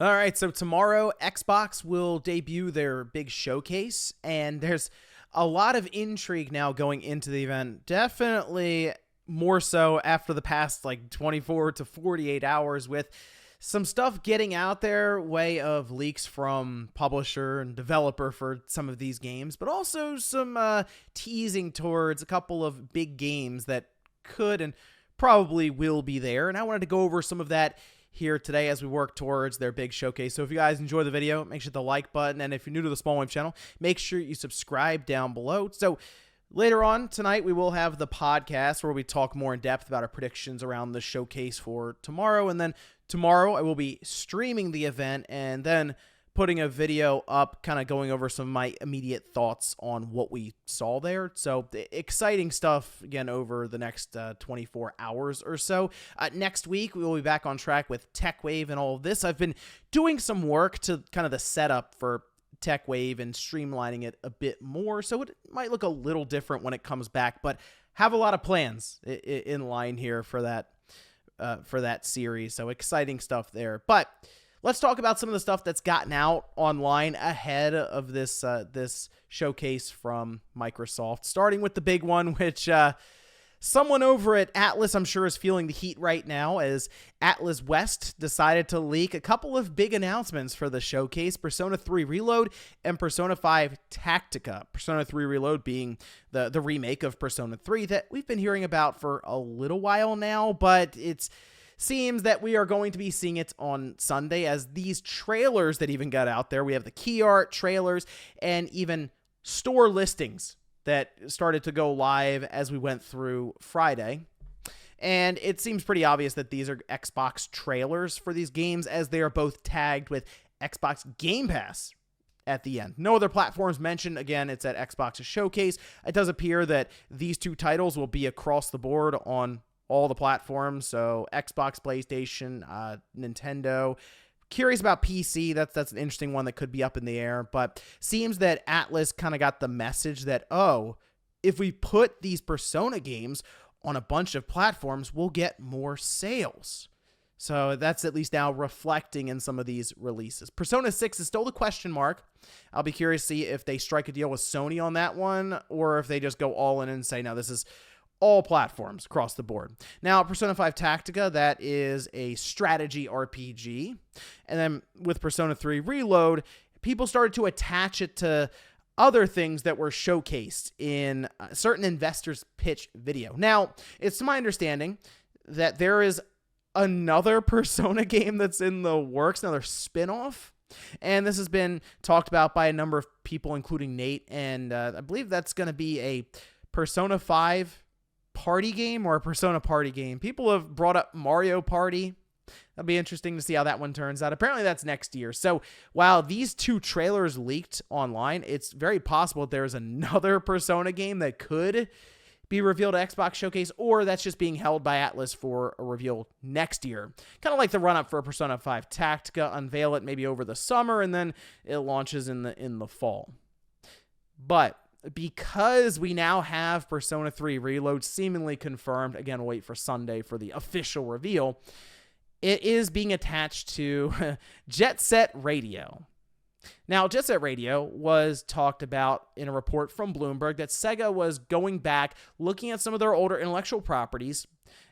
All right, so tomorrow Xbox will debut their big showcase, and there's a lot of intrigue now going into the event. Definitely more so after the past like 24 to 48 hours, with some stuff getting out there, way of leaks from publisher and developer for some of these games, but also some teasing towards a couple of big games that could and probably will be there. And I wanted to go over some of that here today as we work towards their big showcase. So if you guys enjoy the video, make sure to hit the like button, and if you're new to the Small Wave channel, make sure you subscribe down below. So later on tonight, we will have the podcast where we talk more in depth about our predictions around the showcase for tomorrow, and then tomorrow I will be streaming the event and then putting a video up kind of going over some of my immediate thoughts on what we saw there. So exciting stuff again over the next 24 hours or so. Next week, we will be back on track with Tech Wave and all of this. I've been doing some work to kind of the setup for Tech Wave and streamlining it a bit more. So it might look a little different when it comes back, but have a lot of plans in line here for that series. So exciting stuff there. But let's talk about some of the stuff that's gotten out online ahead of this showcase from Microsoft, starting with the big one, which someone over at Atlas, I'm sure, is feeling the heat right now, as Atlas West decided to leak a couple of big announcements for the showcase: Persona 3 Reload and Persona 5 Tactica. Persona 3 Reload being the remake of Persona 3 that we've been hearing about for a little while now, but it's seems that we are going to be seeing it on Sunday, as these trailers that even got out there. We have the key art trailers and even store listings that started to go live as we went through Friday. And it seems pretty obvious that these are Xbox trailers for these games, as they are both tagged with Xbox Game Pass at the end. No other platforms mentioned. Again, it's at Xbox's showcase. It does appear that these two titles will be across the board on all the platforms, so Xbox, PlayStation, Nintendo. Curious about PC. That's an interesting one that could be up in the air, but seems that Atlas kind of got the message that, oh, if we put these Persona games on a bunch of platforms, we'll get more sales. So that's at least now reflecting in some of these releases. Persona 6 is still the question mark. I'll be curious to see if they strike a deal with Sony on that one, or if they just go all in and say, no, this is all platforms across the board. Now, Persona 5 Tactica, that is a strategy RPG. And then with Persona 3 Reload, people started to attach it to other things that were showcased in certain investors' pitch video. Now, it's to my understanding that there is another Persona game that's in the works, another spin-off. And this has been talked about by a number of people, including Nate. And I believe that's going to be a Persona 5 party game or a Persona party game. People have brought up Mario Party. That'll be interesting to see how that one turns out. Apparently that's next year. So while these two trailers leaked online, it's very possible there's another Persona game that could be revealed at Xbox Showcase, or that's just being held by Atlas for a reveal next year. Kind of like the run-up for Persona 5 Tactica, unveil it maybe over the summer, and then it launches in the fall. But because we now have Persona 3 Reload seemingly confirmed, again, we'll wait for Sunday for the official reveal, it is being attached to Jet Set Radio. Now, Jet Set Radio was talked about in a report from Bloomberg that Sega was going back, looking at some of their older intellectual properties,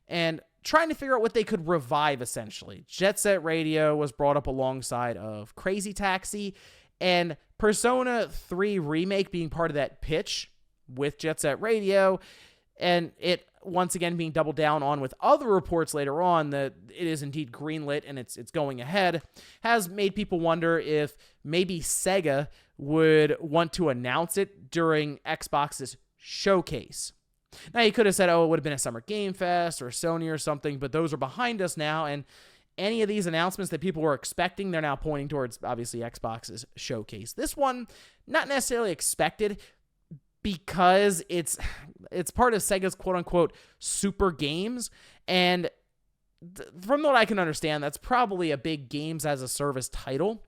and trying to figure out what they could revive, essentially. Jet Set Radio was brought up alongside of Crazy Taxi, and Persona 3 Remake being part of that pitch with Jet Set Radio, and it once again being doubled down on with other reports later on that it is indeed greenlit and it's going ahead, has made people wonder if maybe Sega would want to announce it during Xbox's showcase. Now, you could have said, oh, it would have been a Summer Game Fest or Sony or something, but those are behind us now, and any of these announcements that people were expecting, they're now pointing towards, obviously, Xbox's showcase. This one, not necessarily expected, because it's part of Sega's quote-unquote super games, and from what I can understand, that's probably a big games-as-a-service title.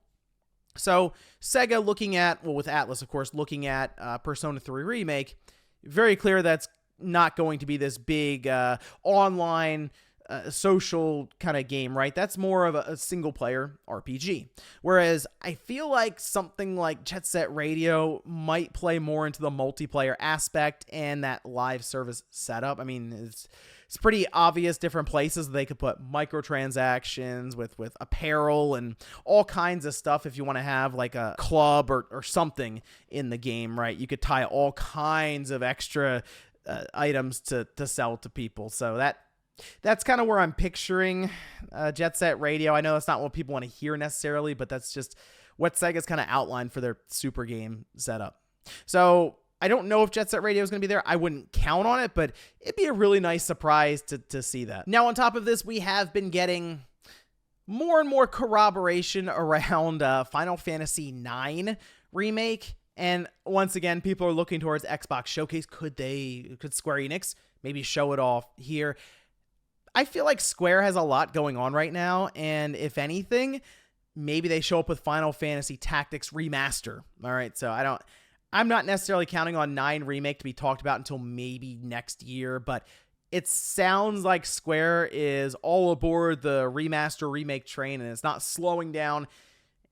So Sega looking at, well, with Atlas, of course, looking at Persona 3 Remake, very clear that's not going to be this big online social kind of game, right? That's more of a single player RPG. Whereas I feel like something like Jet Set Radio might play more into the multiplayer aspect and that live service setup. I mean, it's pretty obvious different places they could put microtransactions with apparel and all kinds of stuff. If you want to have like a club or something in the game, right? You could tie all kinds of extra items to sell to people. So that's kind of where I'm picturing Jet Set Radio. I know that's not what people want to hear necessarily, but that's just what Sega's kind of outlined for their super game setup. So I don't know if Jet Set Radio is going to be there. I wouldn't count on it, but it'd be a really nice surprise to see that. Now, on top of this, we have been getting more and more corroboration around Final Fantasy IX Remake. And once again, people are looking towards Xbox Showcase. Could Square Enix maybe show it off here? I feel like Square has a lot going on right now, and if anything, maybe they show up with Final Fantasy Tactics Remaster. All right, so I'm not necessarily counting on 9 Remake to be talked about until maybe next year, but it sounds like Square is all aboard the remaster remake train, and it's not slowing down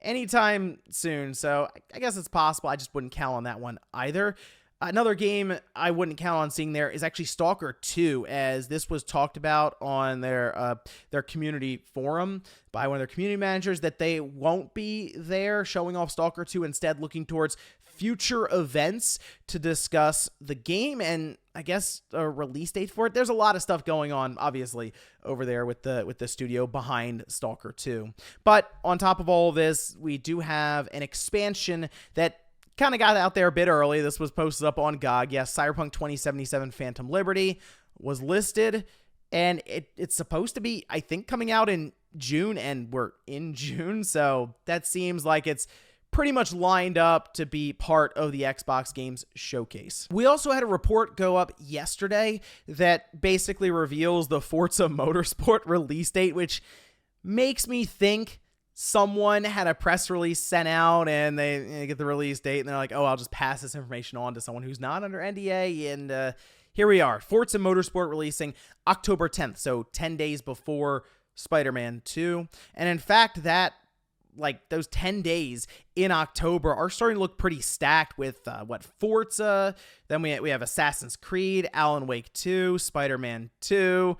anytime soon. So I guess it's possible. I just wouldn't count on that one either. Another game I wouldn't count on seeing there is actually Stalker 2, as this was talked about on their community forum by one of their community managers, that they won't be there showing off Stalker 2, instead looking towards future events to discuss the game and I guess a release date for it. There's a lot of stuff going on, obviously, over there with the studio behind Stalker 2. But on top of all of this, we do have an expansion that kind of got out there a bit early. This was posted up on GOG. Yes, Cyberpunk 2077 Phantom Liberty was listed, and it's supposed to be, I think, coming out in June, and we're in June, so that seems like it's pretty much lined up to be part of the Xbox Games Showcase. We also had a report go up yesterday that basically reveals the Forza Motorsport release date, which makes me think someone had a press release sent out and they get the release date and they're like, oh, I'll just pass this information on to someone who's not under NDA. And here we are. Forza Motorsport releasing October 10th. So 10 days before Spider-Man 2. And in fact, those 10 days in October are starting to look pretty stacked with Forza. Then we have Assassin's Creed, Alan Wake 2, Spider-Man 2.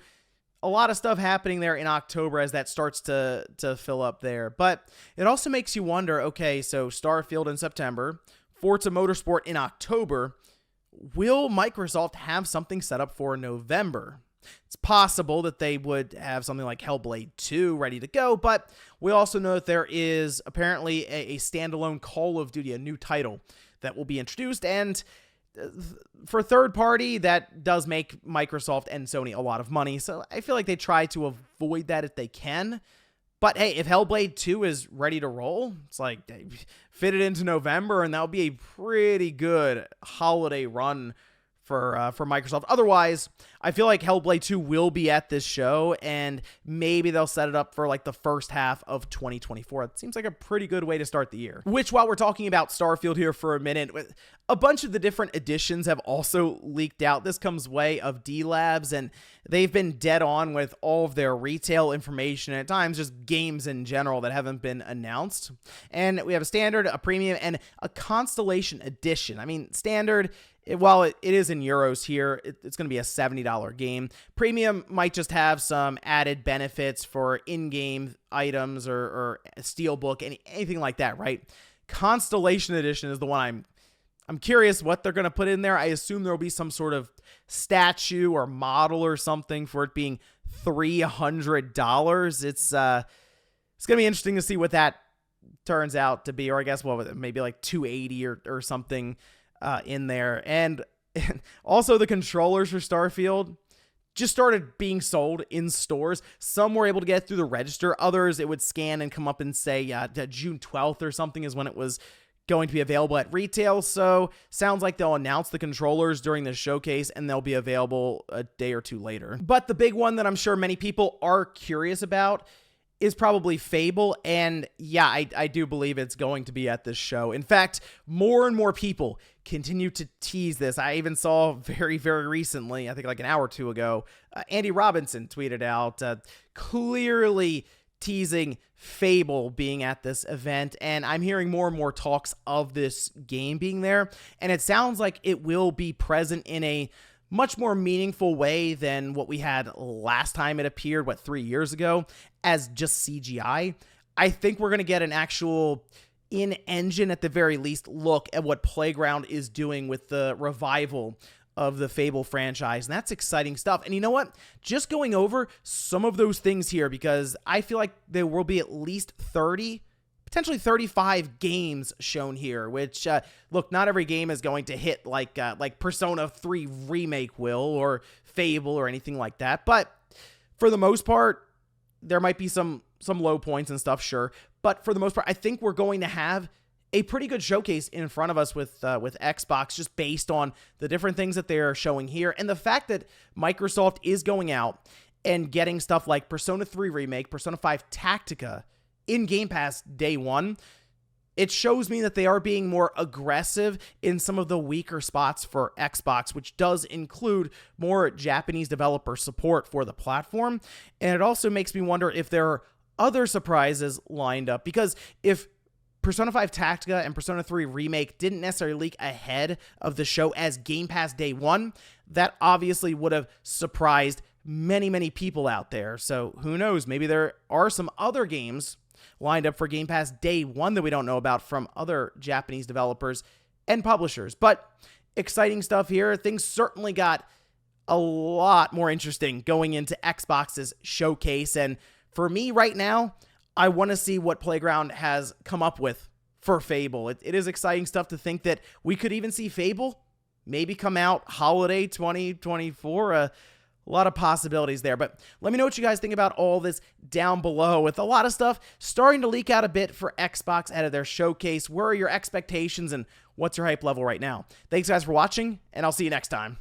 A lot of stuff happening there in October as that starts to fill up there. But it also makes you wonder, okay, so Starfield in September, Forza Motorsport in October. Will Microsoft have something set up for November? It's possible that they would have something like Hellblade 2 ready to go, but we also know that there is apparently a standalone Call of Duty, a new title that will be introduced, and for third party, that does make Microsoft and Sony a lot of money, so I feel like they try to avoid that if they can. But hey, if Hellblade 2 is ready to roll, it's like they fit it into November, and that'll be a pretty good holiday run for Microsoft. Otherwise, I feel like Hellblade 2 will be at this show, and maybe they'll set it up for like the first half of 2024. It seems like a pretty good way to start the year. Which, while we're talking about Starfield here for a minute, a bunch of the different editions have also leaked out. This comes way of D-Labs, and they've been dead on with all of their retail information, and at times just games in general that haven't been announced. And we have a standard, a premium, and a Constellation edition. I mean, standard, while it is in euros here, it's going to be a $70 game. Premium might just have some added benefits for in-game items or Steelbook, anything like that, right? Constellation Edition is the one I'm curious what they're going to put in there. I assume there will be some sort of statue or model or something for it being $300. It's going to be interesting to see what that turns out to be, or I guess maybe like $280 or something in there. And also the controllers for Starfield just started being sold in stores. Some were able to get through the register. Others, it would scan and come up and say June 12th or something is when it was going to be available at retail. So sounds like they'll announce the controllers during the showcase and they'll be available a day or two later. But the big one that I'm sure many people are curious about is probably Fable, and yeah, I do believe it's going to be at this show. In fact, more and more people continue to tease this. I even saw very recently, I think like an hour or two ago, Andy Robinson tweeted out clearly teasing Fable being at this event, and I'm hearing more and more talks of this game being there, and it sounds like it will be present in a much more meaningful way than what we had last time it appeared, 3 years ago, as just CGI. I think we're going to get an actual in-engine, at the very least, look at what Playground is doing with the revival of the Fable franchise, and that's exciting stuff. And you know what? Just going over some of those things here, because I feel like there will be at least 30, potentially 35 games shown here, which, look, not every game is going to hit like Persona 3 Remake will, or Fable, or anything like that, but for the most part, there might be some low points and stuff, sure, but for the most part, I think we're going to have a pretty good showcase in front of us with Xbox, just based on the different things that they're showing here, and the fact that Microsoft is going out and getting stuff like Persona 3 Remake, Persona 5 Tactica in Game Pass day one. It shows me that they are being more aggressive in some of the weaker spots for Xbox, which does include more Japanese developer support for the platform, and it also makes me wonder if there are other surprises lined up, because if Persona 5 Tactica and Persona 3 Remake didn't necessarily leak ahead of the show as Game Pass day one, that obviously would have surprised many people out there. So who knows? Maybe there are some other games lined up for Game Pass day one that we don't know about from other Japanese developers and publishers. But exciting stuff here. Things certainly got a lot more interesting going into Xbox's showcase. And for me right now, I want to see what Playground has come up with for Fable. It is exciting stuff to think that we could even see Fable maybe come out holiday 2024. A lot of possibilities there. But let me know what you guys think about all this down below, with a lot of stuff starting to leak out a bit for Xbox out of their showcase. Where are your expectations and what's your hype level right now? Thanks guys for watching, and I'll see you next time.